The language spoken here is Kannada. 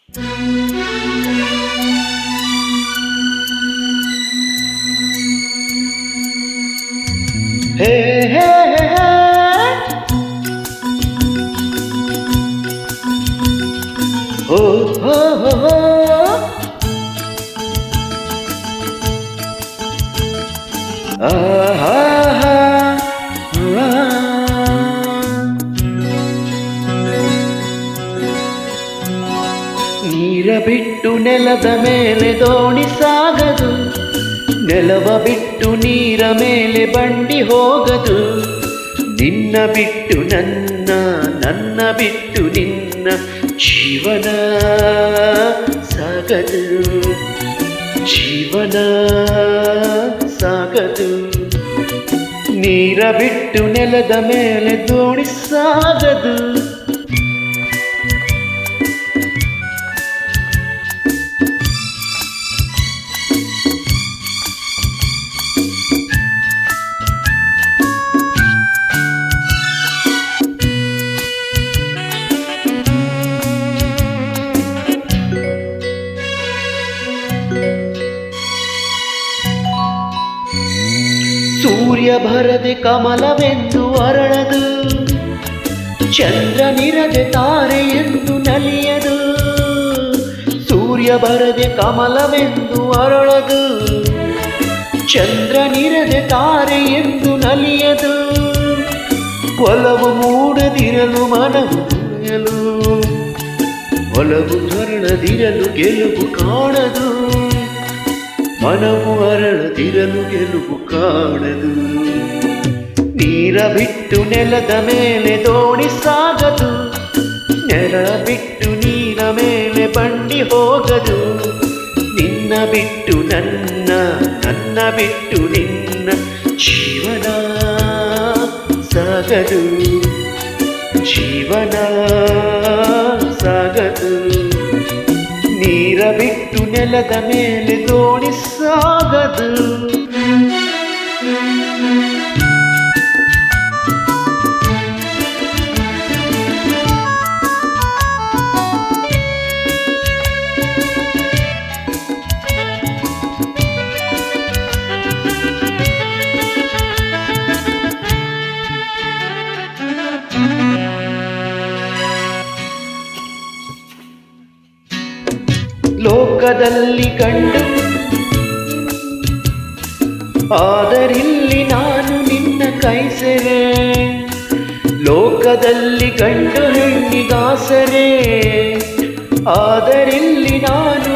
ಹೇ ಹೇ ಹೇ ಹೋ ಹೋ ಹೋ ಹೋ ಆಹಾ ನೀರ ಬಿಟ್ಟು ನೆಲದ ಮೇಲೆ ದೋಣಿ ಸಾಗದು, ನೆಲವ ಬಿಟ್ಟು ನೀರ ಮೇಲೆ ಬಂಡಿ ಹೋಗದು. ನಿನ್ನ ಬಿಟ್ಟು ನನ್ನ, ನನ್ನ ಬಿಟ್ಟು ನಿನ್ನ ಜೀವನ ಸಾಗದು, ಜೀವನ ಸಾಗದು. ನೀರ ಬಿಟ್ಟು ನೆಲದ ಮೇಲೆ ದೋಣಿ ಸಾಗದು. ಸೂರ್ಯ ಬರದೆ ಕಮಲವೆಂದು ಅರಳದು, ಚಂದ್ರನಿರದೆ ತಾರೆ ಎಂದು ನಲಿಯದು. ಸೂರ್ಯ ಬರದೆ ಕಮಲವೆಂದು ಅರಳದು, ಚಂದ್ರನಿರದೆ ತಾರೆ ಎಂದು ನಲಿಯದು. ಒಲವು ಮೂಡದಿರಲು ಮನವು ತುಳಿಯಲು, ಒಲವು ಹರಳದಿರಲು ಗೆಲುವು ಕಾಣದು. ಮನವು ಅರಳದಿರಲು ಗೆಲುವು ಕಾಣದು. ನೀರ ಬಿಟ್ಟು ನೆಲದ ಮೇಲೆ ದೋಣಿ ಸಾಗದು, ನೆರಳ ಬಿಟ್ಟು ನೀರ ಮೇಲೆ ಬಂಡಿ ಹೋಗದು. ನಿನ್ನ ಬಿಟ್ಟು ನನ್ನ, ನನ್ನ ಬಿಟ್ಟು ನಿನ್ನ ಜೀವನ ಸಾಗದು, ಜೀವನ ಸಾಗದು. ನೀರ ಬಿಟ್ಟು ನೆಲದ ಮೇಲೆ ದೋಣಿ ಸಾಗದು. ಲೋಕದಲ್ಲಿ ಕಂಡು ಆದರಿಲ್ಲಿ ನಾನು ನಿನ್ನ ಕೈ ಸೆರೆ, ಲೋಕದಲ್ಲಿ ಕಂಡು ಹೆಣ್ಣಿಗಾಸರೆ ಆದರಿಲ್ಲಿ ನಾನು